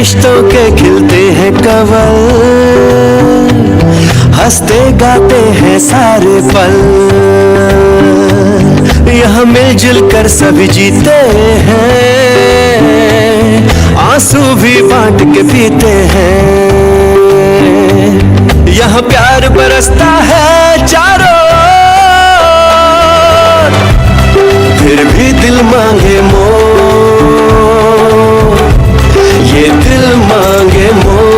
रिश्तों के खिलते हैं कवल, हंसते गाते हैं सारे पल, यहाँ मिलजुल कर सभी जीते हैं, आंसू भी बांट के पीते हैं। यहाँ प्यार बरसता है चारों ओर, फिर भी दिल मांगे मोर, ये दिल मांगे मोर,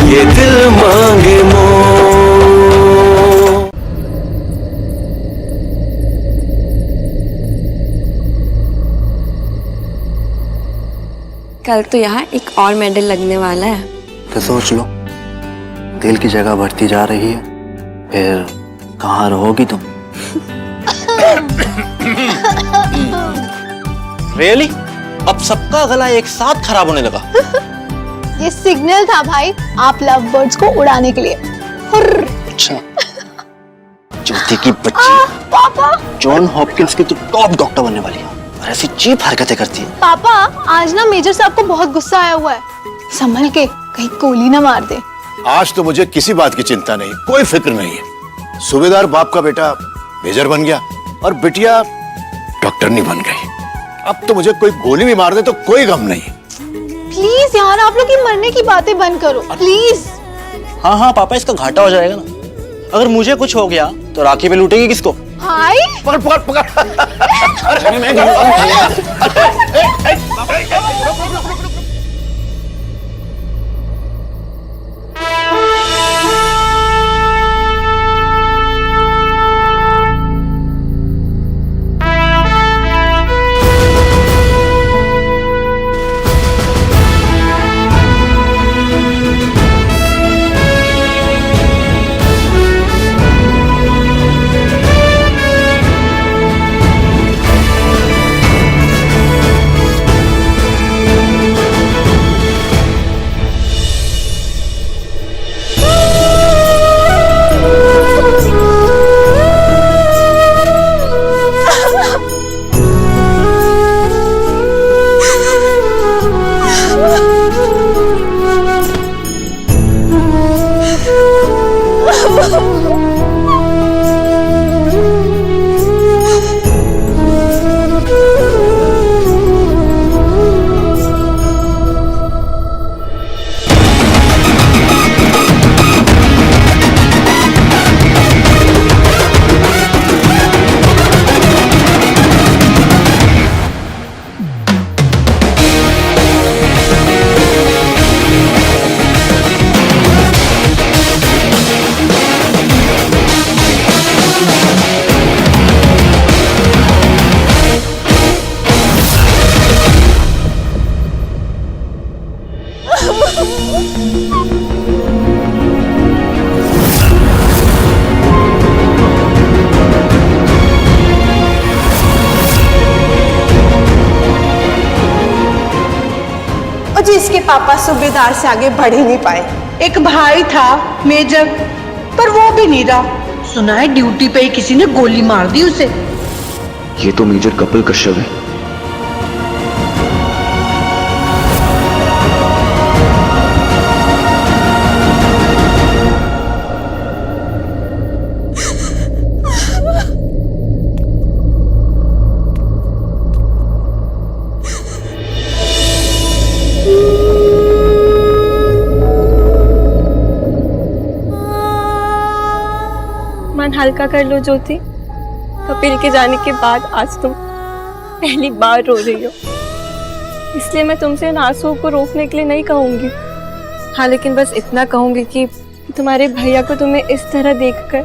ये दिल मांगे मोर। कल तो यहाँ एक और मेडल लगने वाला है। तो सोच लो, दिल की जगह बढ़ती जा रही है, फिर कहाँ रहोगी तुम? रियली? अब सबका गला एक साथ खराब होने लगा। ये सिग्नल था भाई, आप लव बर्ड्स को उड़ाने के लिए। अच्छा, ज्योति की बच्ची पापा, जॉन हॉपकिंस की तो टॉप डॉक्टर बनने वाली है और ऐसी चीप हरकतें करती है। पापा आज ना मेजर साहब को बहुत गुस्सा आया हुआ है, संभल के कहीं गोली ना मार दे। आज तो मुझे किसी बात की चिंता नहीं, कोई फिक्र नहीं है। सूबेदार बाप का बेटा मेजर बन गया और बिटिया डॉक्टरनी बन गई। अब तो मुझे कोई गोली भी मार दे तो कोई गम नहीं। प्लीज यार, आप लोग की मरने की बातें बंद करो प्लीज। हाँ हाँ पापा, इसका घाटा हो जाएगा ना। अगर मुझे कुछ हो गया तो राखी पे लूटेगी किसको? भाई पकड़ पकड़ पकड़। जिसके पापा सूबेदार से आगे बढ़ ही नहीं पाए। एक भाई था मेजर, पर वो भी नहीं रहा। सुना है ड्यूटी पे ही किसी ने गोली मार दी उसे। ये तो मेजर कपिल कश्यप है। मन हल्का कर लो ज्योति। कपिल के जाने के बाद आज तुम पहली बार रो रही हो, इसलिए मैं तुमसे इन आंसुओं को रोकने के लिए नहीं कहूंगी। हाँ, लेकिन बस इतना कहूंगी कि तुम्हारे भैया को तुम्हें इस तरह देखकर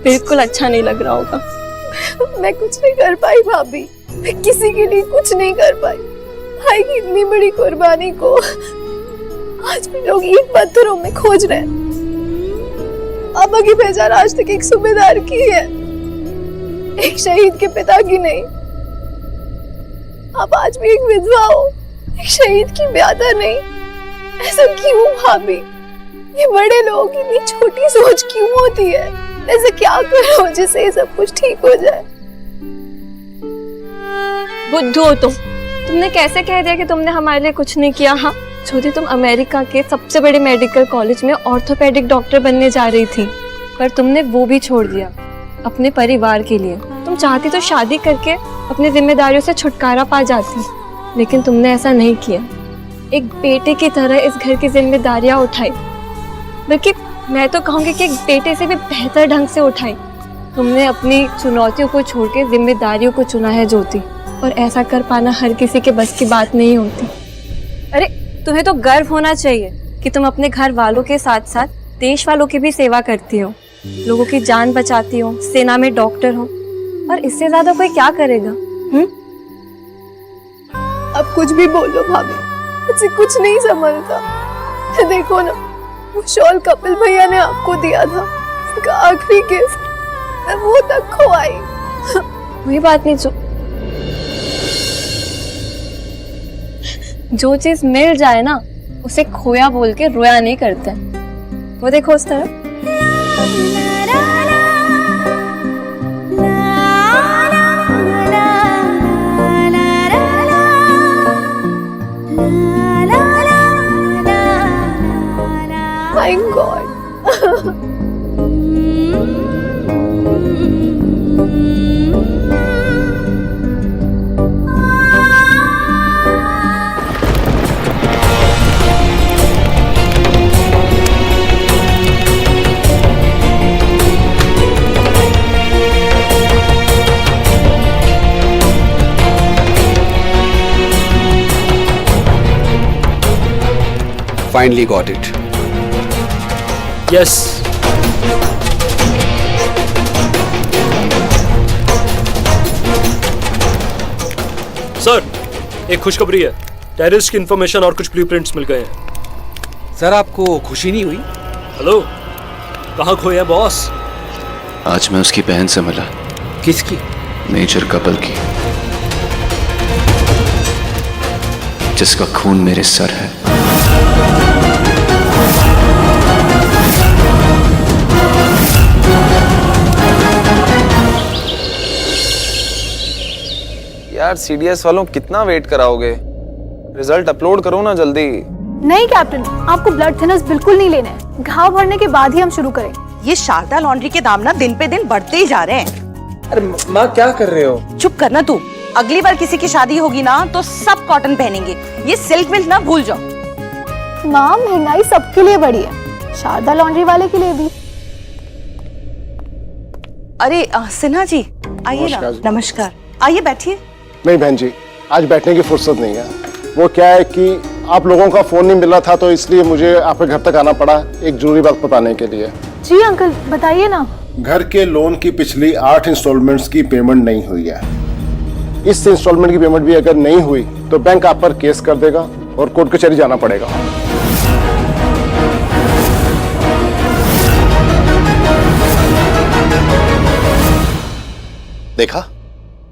बिल्कुल अच्छा नहीं लग रहा होगा। मैं कुछ नहीं कर पाई भाभी, मैं किसी के लिए कुछ नहीं कर पाई। भाई की इतनी बड़ी कुर्बानी को आज भी लोग ईंट पत्थरों में खोज रहे हैं। पापा की पहचान आज तक एक सूबेदार की है, एक शहीद के पिता की नहीं। आप आज भी एक विधवा हो, एक शहीद की ब्यादा नहीं। ऐसा क्यों भाभी? ये बड़े लोगों की इतनी छोटी सोच क्यों होती है? ऐसा क्या करो जिससे ये सब कुछ ठीक हो जाए? बुद्धू हो तुम, तुमने कैसे कह दिया कि तुमने हमारे लिए कुछ नहीं किया? हाँ ज्योति, तुम अमेरिका के सबसे बड़े मेडिकल कॉलेज में ऑर्थोपेडिक डॉक्टर बनने जा रही थी, पर तुमने वो भी छोड़ दिया अपने परिवार के लिए। तुम चाहती तो शादी करके अपनी जिम्मेदारियों से छुटकारा पा जाती, लेकिन तुमने ऐसा नहीं किया। एक बेटे की तरह इस घर की जिम्मेदारियां उठाई, बल्कि मैं तो कहूँगी कि एक बेटे से भी बेहतर ढंग से उठाई। तुमने अपनी चुनौतियों को छोड़ के जिम्मेदारियों को चुना है ज्योति, और ऐसा कर पाना हर किसी के बस की बात नहीं होती। अरे तुम्हें तो गर्व होना चाहिए कि तुम अपने घर वालों के साथ साथ देश वालों की भी सेवा करती हो, लोगों की जान बचाती हो, सेना में डॉक्टर हो, और इससे ज्यादा कोई क्या करेगा? अब कुछ भी बोलो भाभी, मुझे कुछ नहीं समझता। देखो ना, वो शॉल कपिल भैया ने आपको दिया था, उसका आखिरी गिफ्ट, मैं वो तक खोई। वही बात नहीं, जो चीज मिल जाए ना उसे खोया बोल के रोया नहीं करते। वो देखो उस तरफ, my God. Finally got it. Yes sir, एक खुशखबरी है। टेररिस्ट की इंफॉर्मेशन और कुछ ब्लूप्रिंट्स मिल गए हैं। सर आपको खुशी नहीं हुई? हेलो, कहाँ खोए हैं बॉस? आज मैं उसकी बहन से मिला, किसकी? मेजर कपिल की, जिसका खून मेरे सर है। यार सीडीएस वालों कितना वेट कराओगे? रिजल्ट अपलोड करो ना जल्दी। नहीं कैप्टन, आपको ब्लड थिनर्स बिल्कुल नहीं लेने हैं। घाव भरने के बाद ही हम शुरू करेंगे। ये शारदा लॉन्ड्री के दाम ना दिन पे दिन बढ़ते ही जा रहे हैं। अरे माँ क्या कर रहे हो? चुप करना तू। अगली बार किसी की शादी होगी ना तो सब कॉटन पहनेंगे, ये सिल्क विल्क ना भूल जाओ। माँ, महंगाई सबके लिए बढ़ी है, शारदा लॉन्ड्री वाले के लिए भी। अरे सिन्हा जी आइए ना। नमस्कार, आइए बैठिए। नहीं बहन जी, आज बैठने की फुर्सत नहीं है। वो क्या है कि आप लोगों का फोन नहीं मिल रहा था, तो इसलिए मुझे आपके घर तक आना पड़ा एक जरूरी बात बताने के लिए। जी अंकल, बताइए ना। घर के लोन की पिछली 8 इंस्टॉलमेंट्स की पेमेंट नहीं हुई है। इस इंस्टॉलमेंट की पेमेंट भी अगर नहीं हुई तो बैंक आप पर केस कर देगा और कोर्ट कचहरी जाना पड़ेगा। देखा,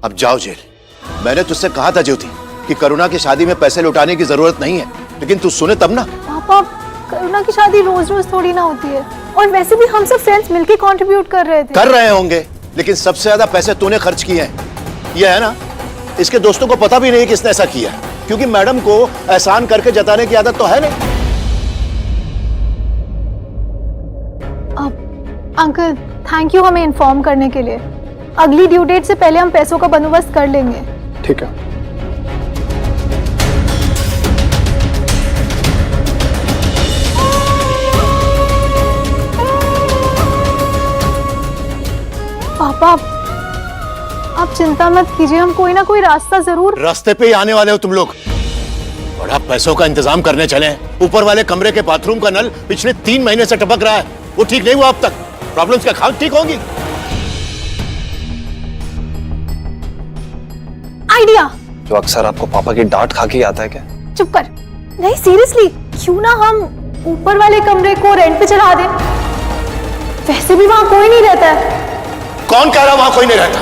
अब जाओ जेल। मैंने तुझसे कहा था ज्योति कि करुणा की शादी में पैसे लुटाने की जरूरत नहीं है, लेकिन तू सुने तब ना। पापा, करुणा की शादी रोज रोज थोड़ी ना होती है, और वैसे भी हम सब फ्रेंड्स मिलके कंट्रीब्यूट कर रहे थे। कर रहे होंगे, लेकिन सबसे ज्यादा पैसे तूने खर्च किए हैं। यह है ना, इसके दोस्तों को पता भी नहीं कि इसने ऐसा किया, क्योंकि मैडम को एहसान करके जताने की आदत तो है नहीं। अंकल, थैंक यू हमें इन्फॉर्म करने के लिए। अगली ड्यू डेट से पहले हम पैसों का बंदोबस्त कर लेंगे। ठीक है। पापा, आप चिंता मत कीजिए, हम कोई ना कोई रास्ता जरूर। रास्ते पे ही आने वाले हो तुम लोग। बड़ा पैसों का इंतजाम करने चले हैं। ऊपर वाले कमरे के बाथरूम का नल पिछले 3 महीने से टपक रहा है, वो ठीक नहीं हुआ अब तक। प्रॉब्लम्स का खाक ठीक होंगी। आइडिया जो अक्सर आपको पापा की डांट खा के आता है क्या? चुप कर। नहीं सीरियसली, क्यों ना हम ऊपर वाले कमरे को रेंट पे चढ़ा दें? वैसे भी वहां कोई नहीं रहता है। कौन कह रहा वहां कोई नहीं रहता?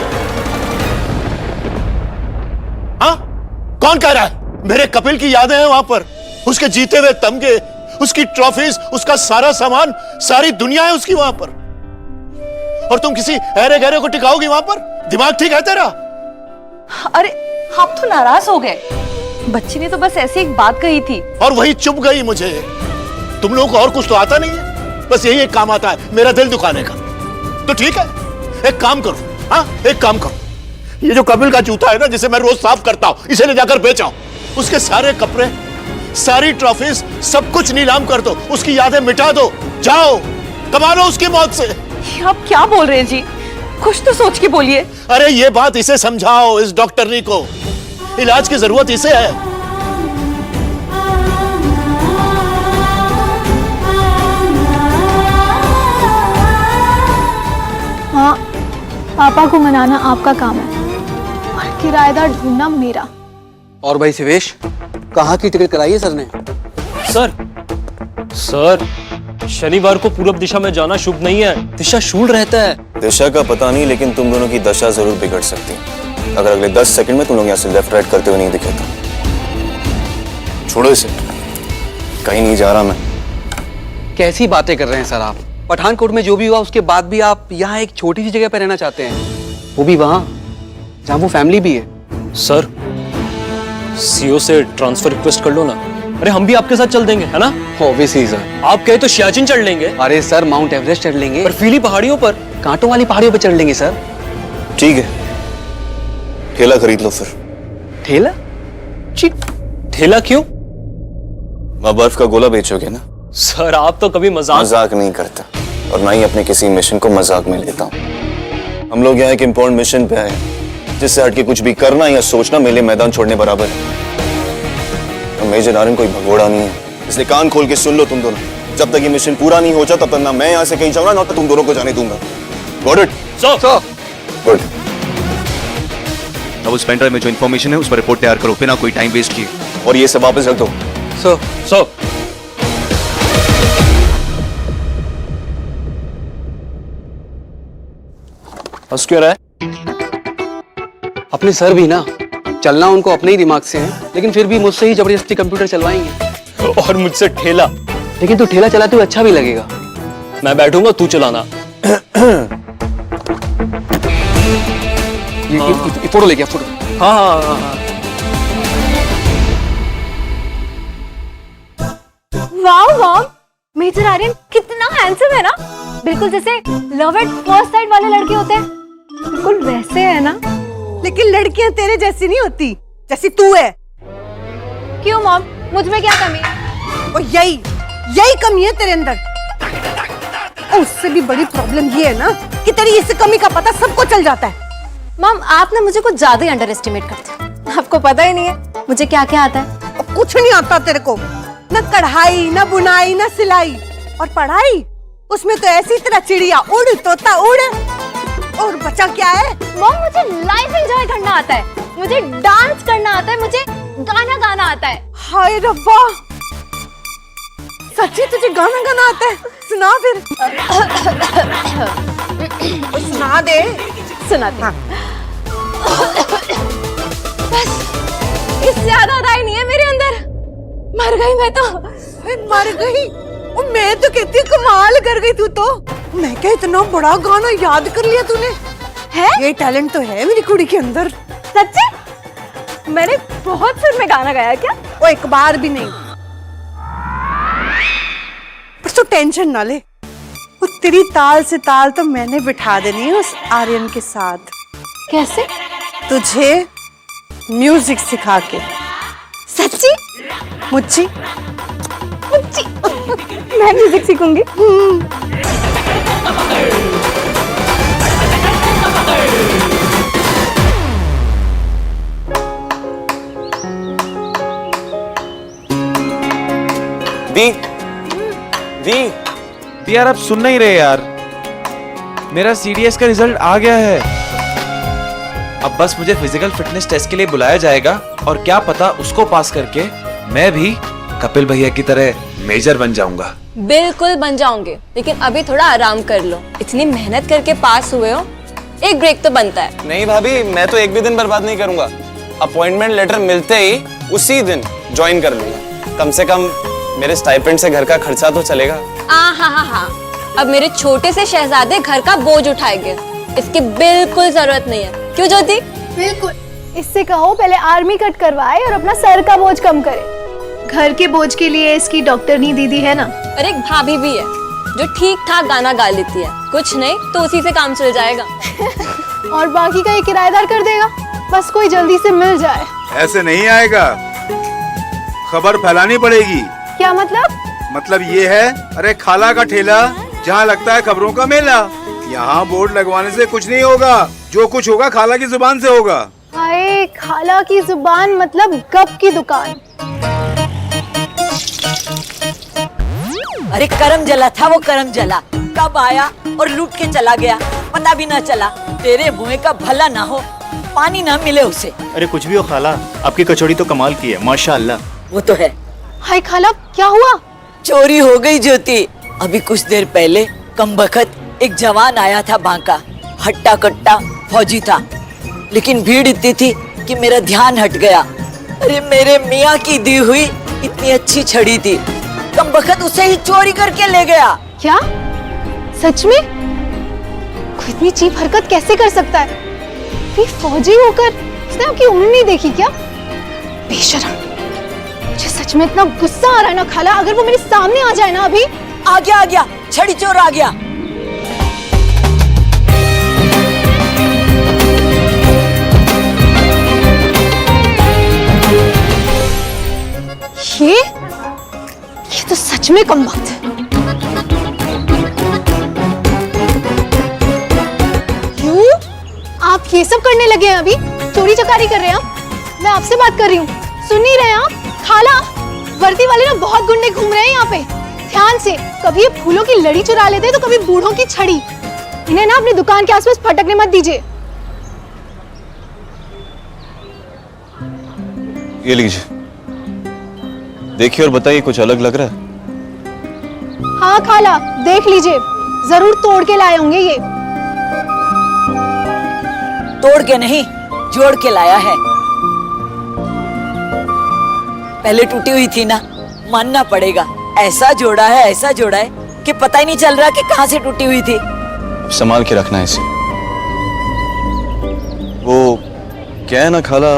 हाँ, कौन कह रहा है? मेरे कपिल की यादें हैं वहां पर, उसके जीते हुए तमगे, उसकी ट्रॉफीज, उसका सारा सामान, सारी दुनिया है उसकी वहां पर। और तुम किसी ऐरे गहरे को टिकाओगी वहां पर? दिमाग ठीक है तेरा? अरे आप तो नाराज हो गए। बच्ची ने तो बस ऐसे एक बात कही थी। और वही चुप गई मुझे। तुम लोगों को और कुछ तो आता नहीं है, बस यही एक काम आता है, मेरा दिल दुखाने का। तो ठीक है, एक काम करो, हाँ एक काम करो, ये जो कपिल का जूता है ना, जिसे मैं रोज साफ करता हूं, इसे ले जाकर बेचाओ। उसके सारे कपड़े, सारी ट्रॉफीज, सब कुछ नीलाम कर दो, उसकी यादें मिटा दो। जाओ, कमा लो उसकी मौत से। आप क्या बोल रहे हैं जी? कुछ तो सोच के बोलिए। अरे ये बात इसे समझाओ, इस डॉक्टरनी को। इलाज की जरूरत इसे है। हाँ, पापा को मनाना आपका काम है और किराएदार ढूंढना मेरा। और भाई शिवेश, कहाँ की टिकट कराई है सर ने? सर शनिवार को पूरब दिशा में जाना शुभ नहीं है। दिशा शूल रहता है। दिशा का पता नहीं, लेकिन तुम दोनों की दशा जरूर बिगड़ सकती है अगर अगले 10 सेकंड में तुम लोग यहाँ से लेफ्ट राइट करते हुए नहीं दिखे तो। छोड़ो इसे, कहीं नहीं जा रहा मैं। कैसी बातें कर रहे हैं सर आप? पठानकोट में जो भी हुआ उसके बाद भी आप यहाँ एक छोटी सी जगह पर रहना चाहते हैं, वो भी वहाँ जहाँ वो फैमिली भी है। सर सीओ से ट्रांसफर रिक्वेस्ट कर लो ना। अरे हम भी आपके साथ चल देंगे, है ना? Obviously sir. आप कहे तो सियाचिन चढ़ लेंगे। अरे सर माउंट एवरेस्ट चढ़ लेंगे, बर्फीली पहाड़ियों पर, कांटों वाली पहाड़ियों पर चढ़ लेंगे सर। ठीक है, ठेला खरीद लो फिर। ठेला? ठेला क्यों? मैं बर्फ का गोला बेचोगे ना? सर आप तो कभी मजाक नहीं करता, और ना ही अपने किसी मिशन को मजाक में लेता हूँ। हम लोग यहाँ एक इम्पोर्टेंट मिशन पे आए हैं, जिससे हटके कुछ भी करना या सोचना मेरे लिए मैदान छोड़ने बराबर है। मेजर नारायण कोई भगोड़ा नहीं है, इसलिए कान खोल के सुन लो तुम दोनों। जब तक ये मिशन पूरा नहीं हो जाता, तब तक ना मैं यहाँ से कहीं जाऊंगा, ना तो तुम दोनों को जाने दूंगा। Got it? Sir Good. अब उस पेनड्राइव में जो इन्फॉर्मेशन है उस पर रिपोर्ट तैयार करो, बिना कोई टाइम वेस्ट किए। और ये सब वापस रख दो। सर हंस क्यों रहा है? अपने सर भी ना, चलना उनको अपने ही दिमाग से है, लेकिन फिर भी मुझसे ही जबरदस्ती कंप्यूटर चलवाएंगे। और मुझसे ठेला। लेकिन तू ठेला चलाते हुए अच्छा भी लगेगा। मैं बैठूंगा, तू चलाना। ये फोटो ले गया, फोटो। हाँ। वाह वाह, मेजर आर्यन कितना हैंडसम है ना, बिल्कुल जैसे लव एट फर्स्ट साइट वाले लड़के होते हैं, बिल्कुल वैसे है ना। लेकिन लड़कियां तेरे जैसी नहीं होती, जैसी तू है। क्यों मॉम, मुझ में क्या कमी है? और यही कमी है तेरे अंदर। और उससे भी बड़ी प्रॉब्लम ये है ना कि तेरी इस कमी का पता सबको चल जाता है। मॉम आप ना मुझे कुछ ज्यादा ही अंडर एस्टिमेट करते हो। आपको पता ही नहीं है मुझे क्या क्या आता है। और कुछ नहीं आता तेरे को, न कढ़ाई, न बुनाई, न सिलाई। और पढ़ाई, उसमें तो ऐसी तरह चिड़िया उड़, तोता उड़। और बचा क्या है? मॉम मुझे लाइफ एंजॉय करना आता है, मुझे डांस करना आता है, मुझे गाना गाना आता है। हाय रब्बा, सच्ची तुझे गाना गाना आता है? सुना फिर। सुना दे। सुना दे। हाँ। बस इससे ज्यादा अदाई नहीं है मेरे अंदर। मर गई मैं तो। मर गई? और मैं तो कहती कमाल कर गई तू तो। मैं क्या इतना बड़ा गाना याद कर लिया तूने? है? ये टैलेंट तो है मेरी कुड़ी के अंदर। सच्ची? मैंने बहुत सुर में गाना गाया क्या? वो एक बार भी नहीं। पर तू टेंशन ना ले, वो तेरी ताल से ताल तो मैंने बिठा देनी है उस आर्यन के साथ। कैसे? तुझे म्यूजिक सिखा के। सच्ची? मुझे मैं म्यूजिक सीखूंगी। दी यार, आप सुन नहीं रहे यार। मेरा सीडीएस का रिजल्ट आ गया है। अब बस मुझे फिजिकल फिटनेस टेस्ट के लिए बुलाया जाएगा, और क्या पता उसको पास करके मैं भी कपिल भैया की तरह मेजर बन जाऊंगा। बिल्कुल बन जाओगे, लेकिन अभी थोड़ा आराम कर लो। इतनी मेहनत करके पास हुए हो, एक ब्रेक तो बनता है। नहीं भाभी, मैं तो एक भी दिन बर्बाद नहीं करूंगा। अपॉइंटमेंट लेटर मिलते ही उसी दिन ज्वाइन कर लूंगा। कम से कम मेरे स्टाइपेंड से घर का खर्चा तो चलेगा। हाँ, अब मेरे छोटे से शहजादे घर का बोझ उठाएंगे, इसकी बिल्कुल जरूरत नहीं है। क्यों ज्योति? बिल्कुल, इससे कहो पहले आर्मी कट करवाए और अपना सर का बोझ कम करे। घर के बोझ के लिए इसकी डॉक्टरनी दीदी है ना। और एक भाभी भी है जो ठीक ठाक गाना गा लेती है, कुछ नहीं तो उसी से काम चल जाएगा। और बाकी का ये किराएदार कर देगा, बस कोई जल्दी से मिल जाए। ऐसे नहीं आएगा, खबर फैलानी पड़ेगी। क्या मतलब? मतलब ये है, अरे खाला का ठेला जहाँ लगता है खबरों का मेला, यहाँ बोर्ड लगवाने से कुछ नहीं होगा, जो कुछ होगा खाला की जुबान से होगा। हाय, खाला की जुबान मतलब गप की दुकान। अरे करम जला था वो, करम जला कब आया और लूट के चला गया, पता भी ना चला। तेरे मुँह का भला ना हो, पानी ना मिले उसे। अरे कुछ भी हो खाला, आपकी कचौड़ी तो कमाल की है, माशाअल्लाह। वो तो है। हाय खाला, क्या हुआ? चोरी हो गई ज्योति। अभी कुछ देर पहले कमबख्त एक जवान आया था बांका, हट्टा कट्टा फौजी था, लेकिन भीड़ इतनी थी कि मेरा ध्यान हट गया। अरे मेरे मियाँ की दी हुई इतनी अच्छी छड़ी थी, कमबख्त उसे ही चोरी करके ले गया। क्या सच में? कोई इतनी चीप हरकत कैसे कर सकता है? ये फौजी होकर उसने आपकी उम्र नहीं देखी क्या? बेशरम। मुझे सच में इतना गुस्सा आ रहा है ना खाला, अगर वो मेरे सामने आ जाए ना अभी। आ गया, छड़ी चोर आ गया। ये तो सच में कम बात है। क्यों आप ये सब करने लगे हैं? अभी चोरी चकारी कर रहे हैं आप? मैं आपसे बात कर रही हूँ, सुन नहीं रहे आप? खाला, वर्दी वाले ना बहुत गुंडे घूम रहे हैं यहाँ पे, ध्यान से। कभी ये फूलों की लड़ी चुरा लेते हैं तो कभी बूढ़ों की छड़ी। इन्हें ना अपनी दुकान के आसपास फटकने मत दीजिए। ये लीजिए, देखिए और बताइए, कुछ अलग लग रहा है? हाँ खाला, देख लीजिए, जरूर तोड़ के लाए होंगे ये। तोड़ के नहीं, जोड़ के लाया है। पहले टूटी हुई थी ना, मानना पड़ेगा। ऐसा जोड़ा है कि पता ही नहीं चल रहा कि कहाँ से टूटी हुई थी। संभाल के रखना है इसे। वो क्या है ना खाला,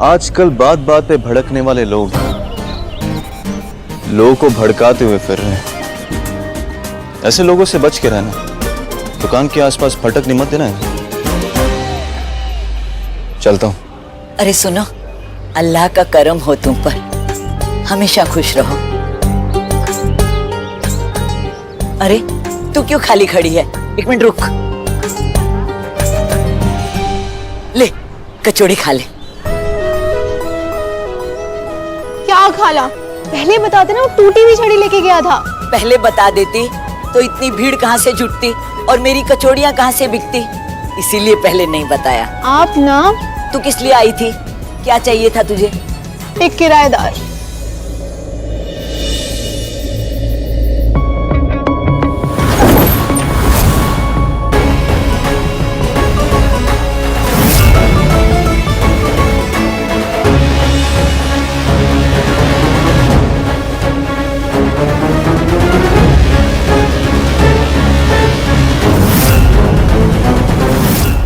आजकल बात बात पे भड़कने वाले लोग लोगों को भड़काते हुए फिर रहे हैं। ऐसे लोगों से बच के रहना, दुकान के आसपास फटकने मत देना। चलता हूँ। अरे सुनो, अल्लाह का करम हो तुम पर, हमेशा खुश रहो। अरे तू क्यों खाली खड़ी है? एक मिनट रुक, ले कचौड़ी खा ले। क्या खाला, पहले बताते ना, वो टूटी हुई छड़ी लेके गया था। पहले बता देती तो इतनी भीड़ कहाँ से जुटती और मेरी कचौड़ियाँ कहाँ से बिकती, इसीलिए पहले नहीं बताया। आप ना, तू किस लिए आई थी? क्या चाहिए था तुझे? एक किराएदार।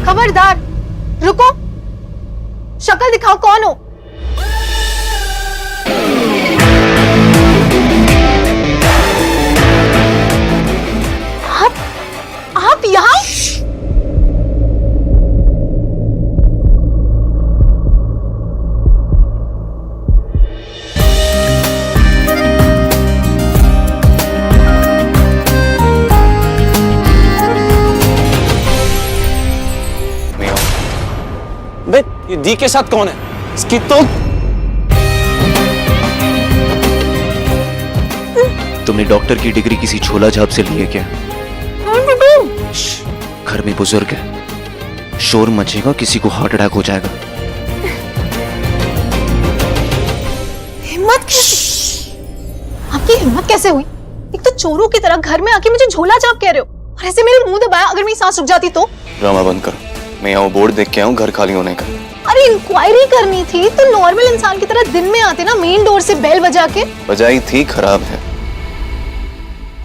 खबरदार, रुको, शक्ल दिखाओ, कौन हो? आप यहाँ? बे, ये दी के साथ कौन है? इसकी तो तुमने डॉक्टर की डिग्री किसी छोला झाप से ली है क्या? घर में बुजुर्ग है, शोर मचेगा, किसी को हार्ट अटैक हो जाएगा। हिम्मत कैसे? आपकी हिम्मत कैसे हुई? एक तो चोरों की तरह घर में आके मुझे झोला झाप कह रहे हो, और ऐसे मेरे मुंह दबाया। अगर मेरी सांस रुक जाती तो? ड्रामा बंद करो, मैं यहाँ बोर्ड देख के आऊँ घर खाली होने का। अरे इंक्वायरी करनी थी तो नॉर्मल इंसान की तरह दिन में आते ना, मेन डोर से बेल बजा के। बजाई थी, खराब है।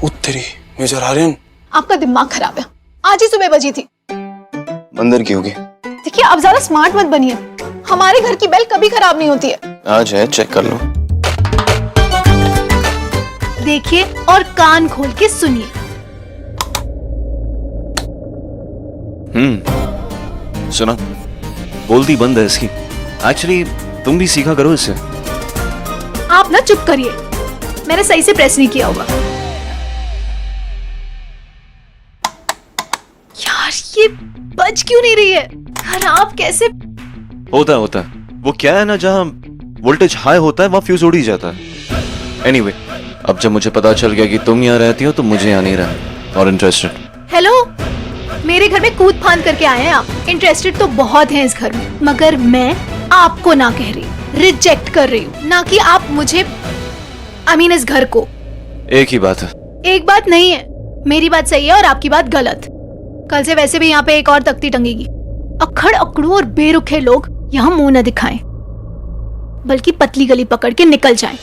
उत्तरी मेजर आर्यन, आपका दिमाग खराब है। आज ही सुबह बजी थी। अंदर की होगी। देखिए देखिए आप ज्यादा स्मार्ट मत बनिए, हमारे घर की बेल कभी खराब नहीं होती है। आज है, चेक कर लो। देखिए और कान खोल के सुनिए। सुना, बोलती बंद है इसकी। एक्चुअली तुम भी सीखा करो इससे। आप ना चुप करिए, मैंने सही से प्रेस नहीं किया होगा। यार ये बज क्यों नहीं रही है? खराब कैसे? होता है वो क्या है ना, जहाँ वोल्टेज हाई होता है वहाँ फ्यूज उड़ ही जाता है। एनीवे, अब जब मुझे पता चल गया कि तुम यहाँ रहती हो तो मुझे यहाँ नहीं रहा और इंटरेस्टेड। हेलो, मेरे घर में कूद फांद करके आए हैं आप। इंटरेस्टेड तो बहुत हैं इस घर में, मगर मैं आपको ना कह रही, रिजेक्ट कर रही हूँ, ना कि आप मुझे, इस घर को। एक ही बात है। एक बात नहीं है, मेरी बात सही है और आपकी बात गलत। कल से वैसे भी यहाँ पे एक और तख्ती टंगेगी। अक्खड़ अकड़ू और बेरुखे लोग यहाँ मुंह न दिखाएं, बल्कि पतली गली पकड़ के निकल जाएं।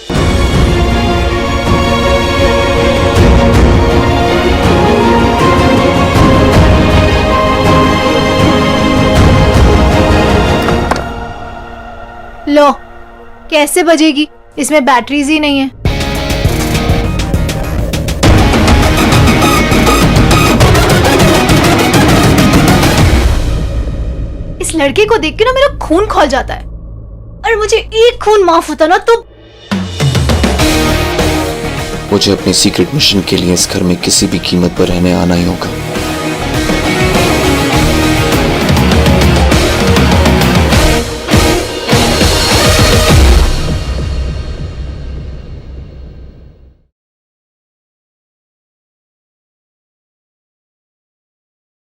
लो, कैसे बजेगी? इसमें बैटरीज ही नहीं है। इस लड़के को देख के ना मेरा खून खौल जाता है, और मुझे एक खून माफ होता ना तो। मुझे अपने सीक्रेट मिशन के लिए इस घर में किसी भी कीमत पर रहने आना ही होगा।